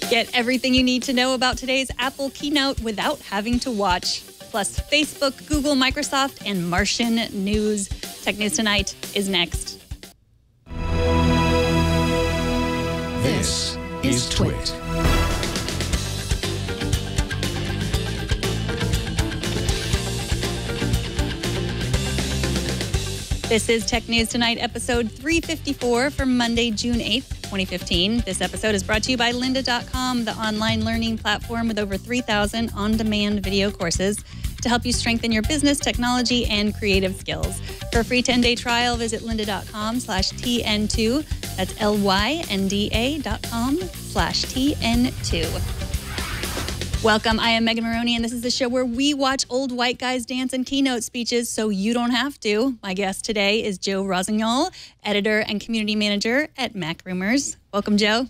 Get everything you need to know about today's Apple keynote without having to watch. Plus Facebook, Google, Microsoft, and Martian news. Tech News Tonight is next. This is Twit. This is Tech News Tonight, episode 354 for Monday, June 8th, 2015. This episode is brought to you by lynda.com, the online learning platform with over 3,000 on-demand video courses to help you strengthen your business, technology, and creative skills. For a free 10-day trial, visit lynda.com/TN2. That's LYNDA.com/TN2. Welcome, I am Megan Maroney, and this is the show where we watch old white guys dance in keynote speeches so you don't have to. My guest today is Joe Rossignol, editor and community manager at MacRumors. Welcome, Joe.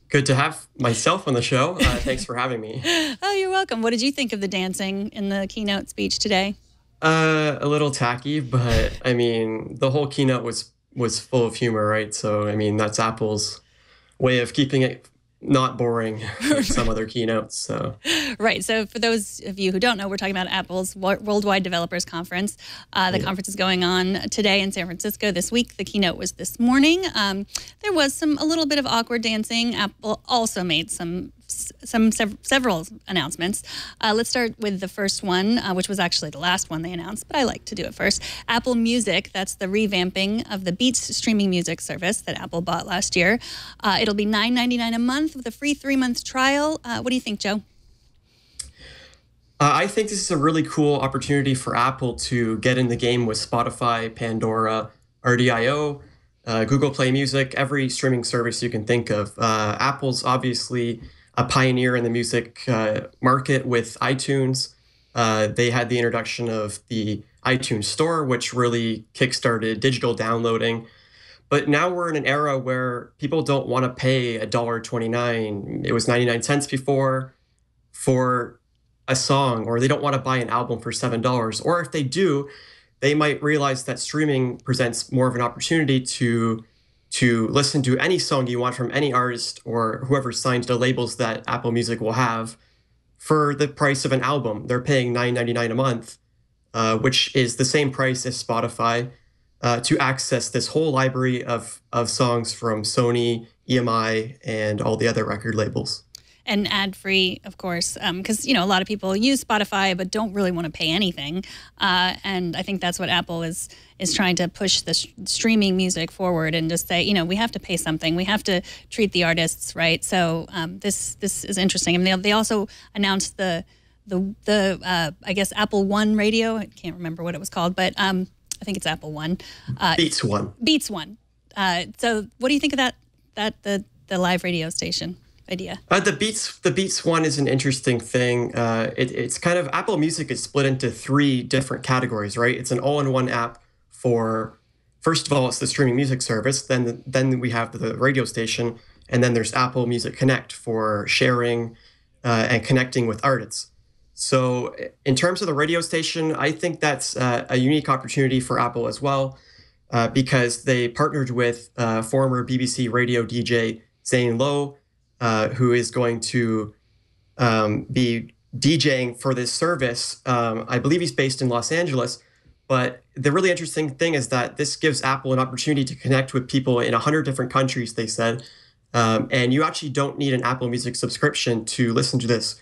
Good to have myself on the show. Thanks for having me. Oh, you're welcome. What did you think of the dancing in the keynote speech today? A little tacky, but I mean, the whole keynote was full of humor, right? So, I mean, that's Apple's way of keeping it not boring like some other keynotes. So right. So for those of you who don't know, we're talking about Apple's Worldwide Developers Conference. The conference is going on today in San Francisco this week. The keynote was this morning. There was a little bit of awkward dancing. Apple also made several announcements. Let's start with the first one, which was actually the last one they announced, but I like to do it first. Apple Music, that's the revamping of the Beats streaming music service that Apple bought last year. It'll be $9.99 a month with a free 3-month trial. What do you think, Joe? I think this is a really cool opportunity for Apple to get in the game with Spotify, Pandora, RDIO, Google Play Music, every streaming service you can think of. Apple's obviously a pioneer in the music market with iTunes. They had the introduction of the iTunes Store, which really kickstarted digital downloading. But now we're in an era where people don't want to pay $1.29. It was 99 cents before for a song, or they don't want to buy an album for $7. Or if they do, they might realize that streaming presents more of an opportunity to listen to any song you want from any artist or whoever signed the labels that Apple Music will have for the price of an album. They're paying $9.99 a month, which is the same price as Spotify, to access this whole library of songs from Sony, EMI, and all the other record labels. And ad-free, of course, because, a lot of people use Spotify but don't really want to pay anything. And I think that's what Apple is trying to push the streaming music forward and just say, we have to pay something. We have to treat the artists right. So this is interesting. I mean, they also announced the I guess, Apple One radio. I can't remember what it was called, but I think it's Apple One. Beats One. Beats One. So what do you think of that the live radio station idea? The Beats One is an interesting thing. It's kind of, Apple Music is split into 3 different categories, right? It's an all-in-one app for, first of all, it's the streaming music service. Then we have the radio station, and then there's Apple Music Connect for sharing and connecting with artists. So in terms of the radio station, I think that's a unique opportunity for Apple as well, because they partnered with former BBC radio DJ Zane Lowe, who is going to be DJing for this service. I believe he's based in Los Angeles. But the really interesting thing is that this gives Apple an opportunity to connect with people in 100 different countries, they said. And you actually don't need an Apple Music subscription to listen to this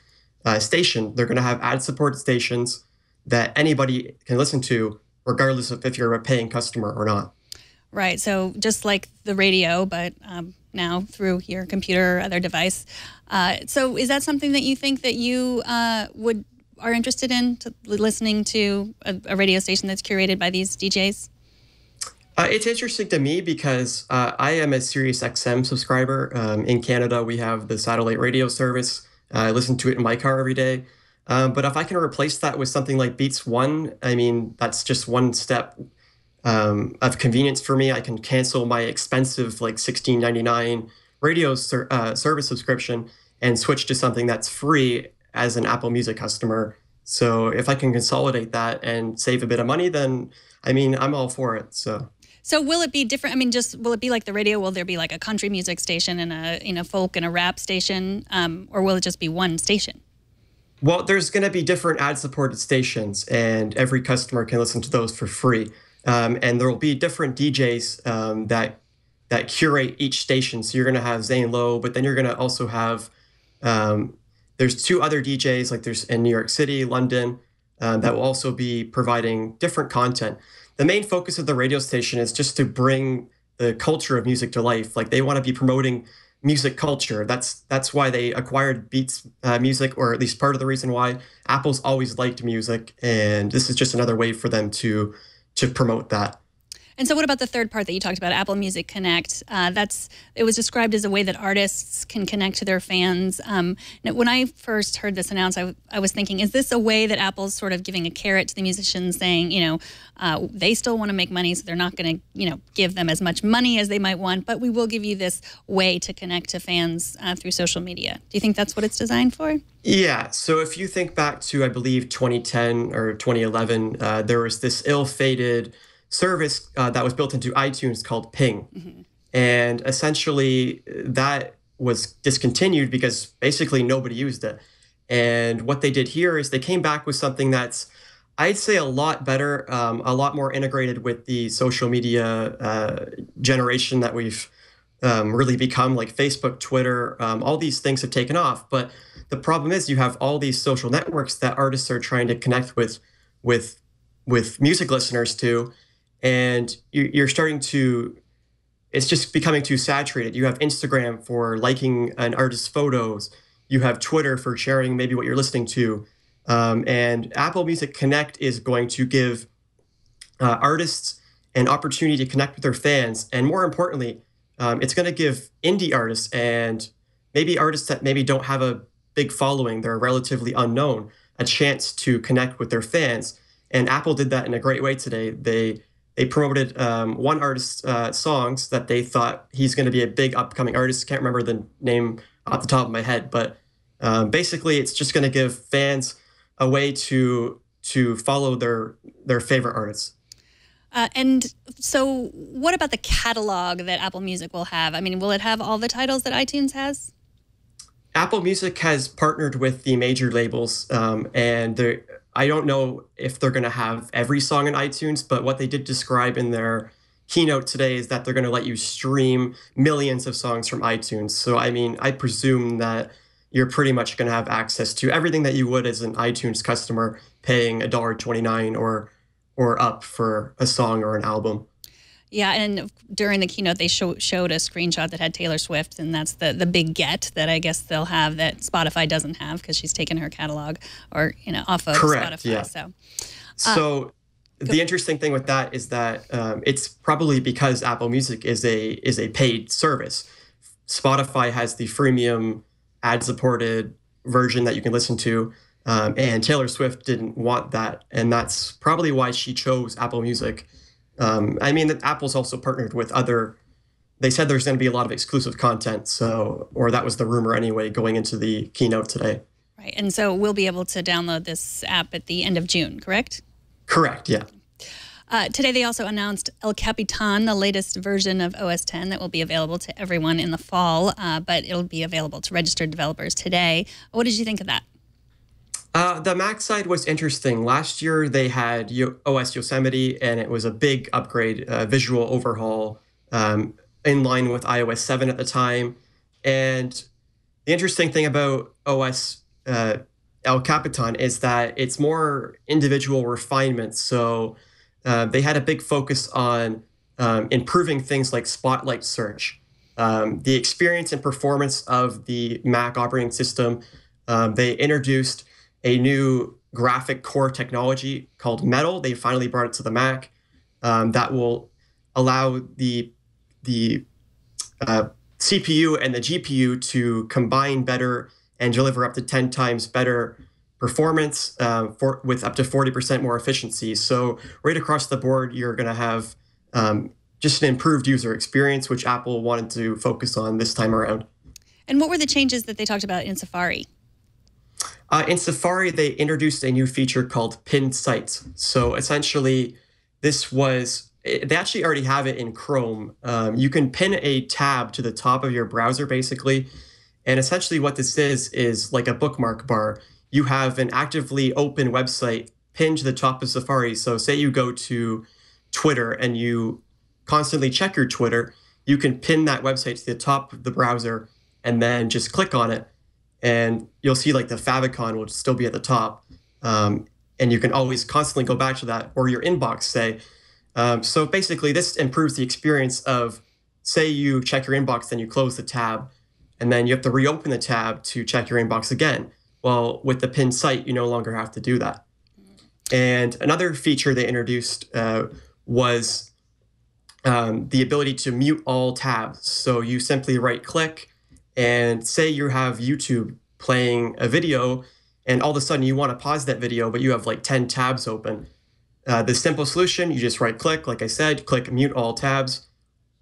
station. They're going to have ad-supported stations that anybody can listen to, regardless of if you're a paying customer or not. Right. So just like the radio, but now through your computer or other device. So is that something that you think that you are interested in, listening to a radio station that's curated by these DJs? It's interesting to me because I am a SiriusXM subscriber. In Canada, we have the satellite radio service. I listen to it in my car every day. But if I can replace that with something like Beats One, I mean, that's just one step of convenience for me. I can cancel my expensive like $16.99 radio service subscription and switch to something that's free as an Apple Music customer. So if I can consolidate that and save a bit of money, then I mean, I'm all for it. So will it be different? I mean, just will it be like the radio? Will there be like a country music station and a folk and a rap station, or will it just be one station? Well, there's going to be different ad-supported stations, and every customer can listen to those for free. And there will be different DJs that curate each station. So you're going to have Zane Lowe, but then you're going to also have there's two other DJs, like there's in New York City, London, that will also be providing different content. The main focus of the radio station is just to bring the culture of music to life. Like they want to be promoting music culture. That's why they acquired Beats Music, or at least part of the reason why. Apple's always liked music, and this is just another way for them to promote that. And so what about the third part that you talked about, Apple Music Connect? It was described as a way that artists can connect to their fans. When I first heard this announced, I was thinking, is this a way that Apple's sort of giving a carrot to the musicians, saying, they still want to make money, so they're not going to, give them as much money as they might want, but we will give you this way to connect to fans through social media. Do you think that's what it's designed for? Yeah. So if you think back to, I believe, 2010 or 2011, there was this ill-fated service that was built into iTunes called Ping. Mm-hmm. And essentially that was discontinued because basically nobody used it. And what they did here is they came back with something that's, I'd say, a lot better, a lot more integrated with the social media generation that we've really become, like Facebook, Twitter, all these things have taken off. But the problem is you have all these social networks that artists are trying to connect with music listeners to. And you're starting to, it's just becoming too saturated. You have Instagram for liking an artist's photos. You have Twitter for sharing maybe what you're listening to. And Apple Music Connect is going to give artists an opportunity to connect with their fans. And more importantly, it's going to give indie artists and maybe artists that maybe don't have a big following, they're relatively unknown, a chance to connect with their fans. And Apple did that in a great way today. They promoted one artist's songs that they thought he's going to be a big upcoming artist. Can't remember the name off the top of my head, but basically it's just going to give fans a way to follow their favorite artists. And so what about the catalog that Apple Music will have? I mean, will it have all the titles that iTunes has? Apple Music has partnered with the major labels, and I don't know if they're going to have every song in iTunes, but what they did describe in their keynote today is that they're going to let you stream millions of songs from iTunes. So, I mean, I presume that you're pretty much going to have access to everything that you would as an iTunes customer paying $1.29 or up for a song or an album. Yeah, and during the keynote, they showed a screenshot that had Taylor Swift, and that's the big get that I guess they'll have that Spotify doesn't have because she's taken her catalog or off of Correct, Spotify. Yeah. So the interesting thing with that is that it's probably because Apple Music is a paid service. Spotify has the freemium ad-supported version that you can listen to, and Taylor Swift didn't want that, and that's probably why she chose Apple Music. I mean, that Apple's also partnered with they said there's going to be a lot of exclusive content, or that was the rumor anyway, going into the keynote today. Right, and so we'll be able to download this app at the end of June, correct? Correct, yeah. Today they also announced El Capitan, the latest version of OS X that will be available to everyone in the fall, but it'll be available to registered developers today. What did you think of that? The Mac side was interesting. Last year, they had OS Yosemite, and it was a big upgrade, visual overhaul in line with iOS 7 at the time. And the interesting thing about OS El Capitan is that it's more individual refinements. So they had a big focus on improving things like Spotlight search, the experience and performance of the Mac operating system. They introduced a new graphic core technology called Metal. They finally brought it to the Mac that will allow the CPU and the GPU to combine better and deliver up to 10 times better performance with up to 40% more efficiency. So right across the board, you're going to have just an improved user experience, which Apple wanted to focus on this time around. And what were the changes that they talked about in Safari? In Safari, they introduced a new feature called pinned sites. So essentially, this was they actually already have it in Chrome. You can pin a tab to the top of your browser, basically. And essentially what this is like a bookmark bar. You have an actively open website pinned to the top of Safari. So say you go to Twitter and you constantly check your Twitter, you can pin that website to the top of the browser and then just click on it. And you'll see like the favicon will still be at the top. And you can always constantly go back to that, or your inbox, say. So basically, this improves the experience of, say you check your inbox, then you close the tab, and then you have to reopen the tab to check your inbox again. Well, with the pinned site, you no longer have to do that. And another feature they introduced was the ability to mute all tabs. So you simply right-click, and say you have YouTube playing a video, and all of a sudden you want to pause that video, but you have like 10 tabs open. The simple solution, you just right-click, like I said, click mute all tabs,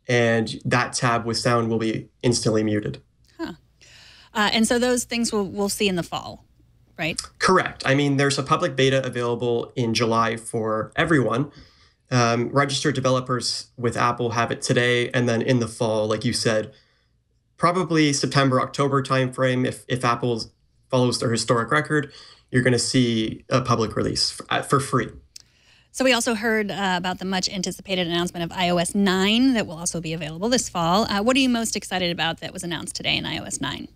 and that tab with sound will be instantly muted. Huh. And so those things we'll see in the fall, right? Correct. I mean, there's a public beta available in July for everyone. Registered developers with Apple have it today, and then in the fall, like you said, probably September, October timeframe, if Apple follows their historic record, you're going to see a public release for free. So we also heard about the much anticipated announcement of iOS 9 that will also be available this fall. What are you most excited about that was announced today in iOS 9?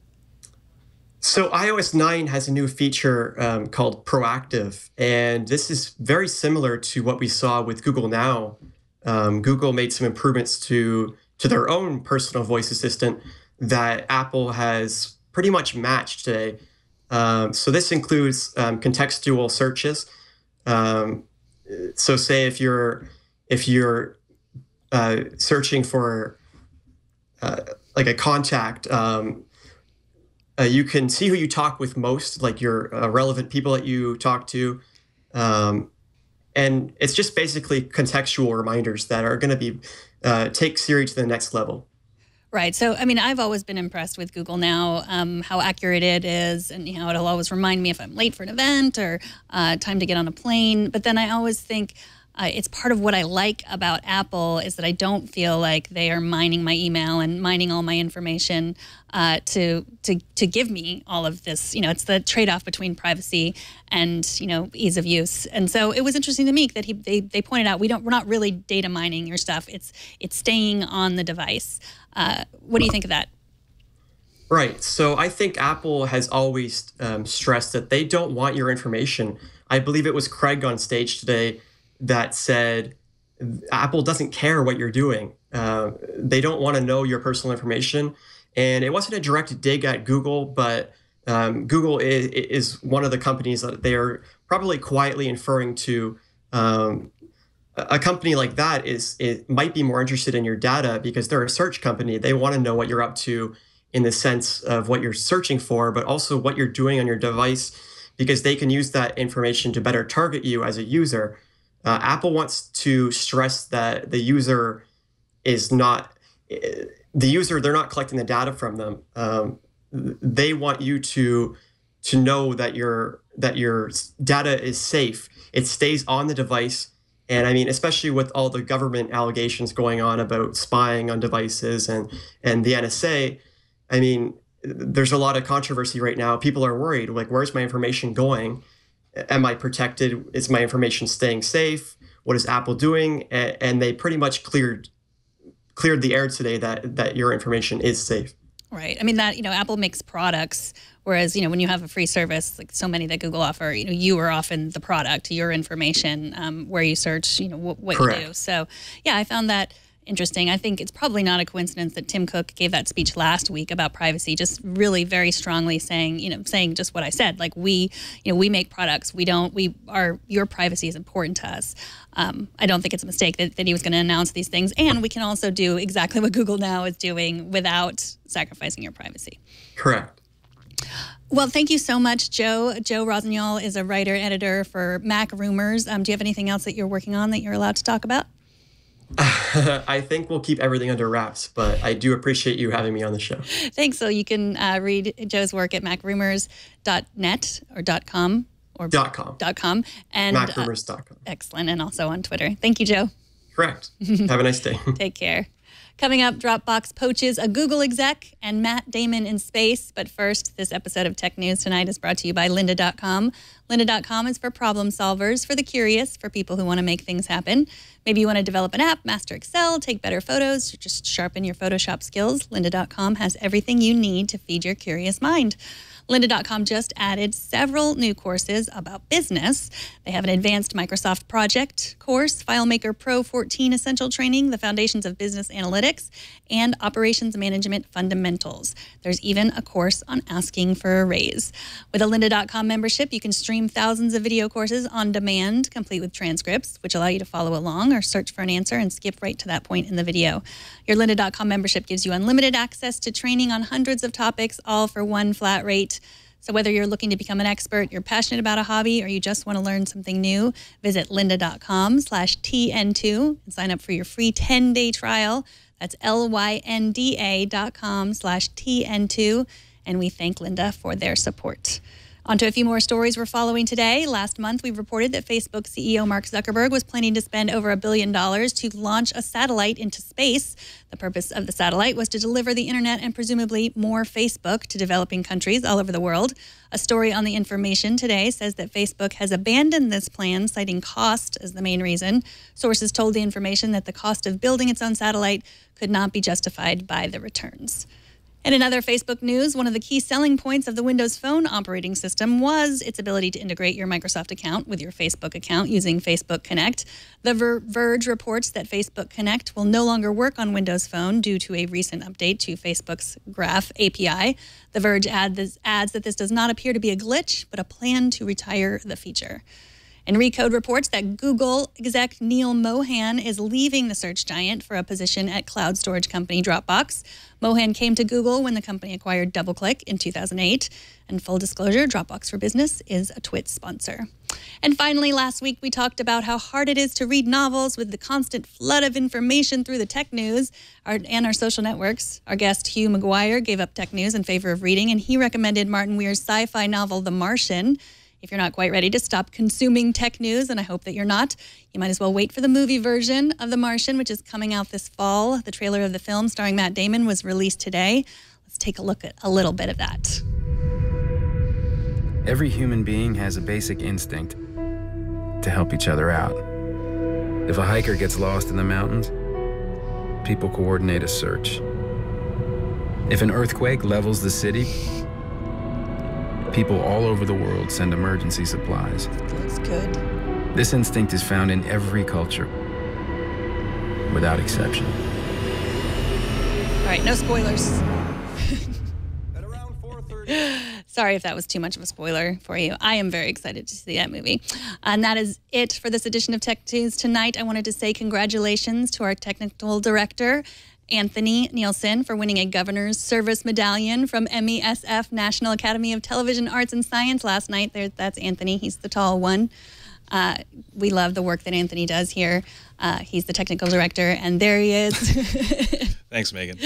So iOS 9 has a new feature called Proactive, and this is very similar to what we saw with Google Now. Google made some improvements to their own personal voice assistant that Apple has pretty much matched today. So this includes contextual searches. So say if you're searching for like a contact, you can see who you talk with most, like your relevant people that you talk to. And it's just basically contextual reminders that are going to be take Siri to the next level. Right. So, I mean, I've always been impressed with Google Now, how accurate it is, and how it'll always remind me if I'm late for an event or time to get on a plane. But then I always think it's part of what I like about Apple is that I don't feel like they are mining my email and mining all my information to give me all of this. It's the trade-off between privacy and ease of use. And so it was interesting to me that they pointed out we're not really data mining your stuff. It's staying on the device. What do you think of that? Right. So I think Apple has always stressed that they don't want your information. I believe it was Craig on stage today that said Apple doesn't care what you're doing. They don't want to know your personal information. And it wasn't a direct dig at Google, but Google is one of the companies that they are probably quietly inferring to. A company like that it might be more interested in your data because they're a search company. They want to know what you're up to in the sense of what you're searching for, but also what you're doing on your device, because they can use that information to better target you as a user. Apple wants to stress that the user is not they're not collecting the data from them. They want you to know that your data is safe. It stays on the device. And I mean, especially with all the government allegations going on about spying on devices and the NSA, I mean, there's a lot of controversy right now. People are worried, like, where's my information going? Am I protected? Is my information staying safe? What is Apple doing? And they pretty much cleared the air today that your information is safe. Right. I mean, that, Apple makes products, whereas, when you have a free service, like so many that Google offer, you are often the product, your information, where you search, what Correct. you do. So, yeah, I found that interesting. I think it's probably not a coincidence that Tim Cook gave that speech last week about privacy, just really very strongly saying just what I said, like we make products. Your privacy is important to us. I don't think it's a mistake that he was going to announce these things. And we can also do exactly what Google Now is doing without sacrificing your privacy. Correct. Well, thank you so much, Joe. Joe Rossignol is a writer, editor for Mac Rumors. Do you have anything else that you're working on that you're allowed to talk about? I think we'll keep everything under wraps, but I do appreciate you having me on the show. Thanks. So you can read Joe's work at macrumors.net or .com or .com. .com and Macrumors.com. Excellent. And also on Twitter. Thank you, Joe. Correct. Have a nice day. Take care. Coming up, Dropbox poaches a Google exec and Matt Damon in space. But first, this episode of Tech News Tonight is brought to you by Lynda.com. Lynda.com is for problem solvers, for the curious, for people who want to make things happen. Maybe you want to develop an app, master Excel, take better photos, or just sharpen your Photoshop skills. Lynda.com has everything you need to feed your curious mind. Lynda.com just added several new courses about business. They have an advanced Microsoft project course, FileMaker Pro 14 Essential Training, the Foundations of Business Analytics, and Operations Management Fundamentals. There's even a course on asking for a raise. With a Lynda.com membership, you can stream thousands of video courses on demand, complete with transcripts, which allow you to follow along or search for an answer and skip right to that point in the video. Your Lynda.com membership gives you unlimited access to training on hundreds of topics, all for one flat rate. So whether you're looking to become an expert, you're passionate about a hobby, or you just want to learn something new, visit lynda.com/TN2 and sign up for your free 10-day trial. That's lynda.com/TN2. And we thank Lynda for their support. On to a few more stories we're following today. Last month, we reported that Facebook CEO Mark Zuckerberg was planning to spend over $1 billion to launch a satellite into space. The purpose of the satellite was to deliver the internet and presumably more Facebook to developing countries all over the world. A story on The Information today says that Facebook has abandoned this plan, citing cost as the main reason. Sources told The Information that the cost of building its own satellite could not be justified by the returns. And in other Facebook news, one of the key selling points of the Windows Phone operating system was its ability to integrate your Microsoft account with your Facebook account using Facebook Connect. The Verge reports that Facebook Connect will no longer work on Windows Phone due to a recent update to Facebook's Graph API. The Verge adds that this does not appear to be a glitch, but a plan to retire the feature. And Recode reports that Google exec Neil Mohan is leaving the search giant for a position at cloud storage company Dropbox. Mohan came to Google when the company acquired DoubleClick in 2008. And full disclosure, Dropbox for Business is a Twit sponsor. And finally, last week, we talked about how hard it is to read novels with the constant flood of information through the tech news and our social networks. Our guest, Hugh McGuire, gave up tech news in favor of reading, and he recommended Martin Weir's sci-fi novel, The Martian. If you're not quite ready to stop consuming tech news, and I hope that you're not, you might as well wait for the movie version of The Martian, which is coming out this fall. The trailer of the film starring Matt Damon was released today. Let's take a look at a little bit of that. Every human being has a basic instinct to help each other out. If a hiker gets lost in the mountains, people coordinate a search. If an earthquake levels the city, people all over the world send emergency supplies. Looks good. This instinct is found in every culture, without exception. All right, no spoilers. At around 4:30. Sorry if that was too much of a spoiler for you. I am very excited to see that movie. And that is it for this edition of Tech News Tonight. I wanted to say congratulations to our technical director, Anthony Nielsen, for winning a Governor's Service Medallion from MESF, National Academy of Television Arts and Science, last night. That's Anthony. He's the tall one. We love the work that Anthony does here. He's the technical director, and there he is. Thanks, Megan.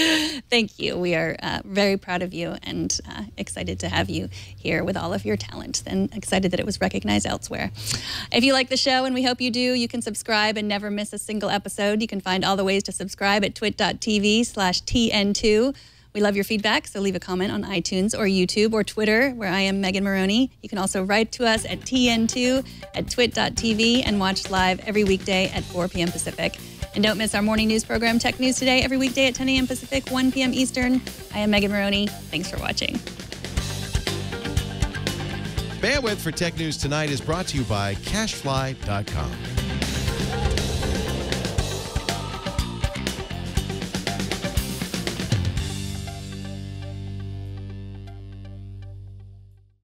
Thank you. We are very proud of you and excited to have you here with all of your talent, and excited that it was recognized elsewhere. If you like the show, and we hope you do, you can subscribe and never miss a single episode. You can find all the ways to subscribe at twit.tv/TN2. We love your feedback, so leave a comment on iTunes or YouTube or Twitter, where I am Megan Maroney. You can also write to us at tn2@twit.tv and watch live every weekday at 4 p.m. Pacific. And don't miss our morning news program, Tech News Today, every weekday at 10 a.m. Pacific, 1 p.m. Eastern. I am Megan Maroney. Thanks for watching. Bandwidth for Tech News Tonight is brought to you by CashFly.com.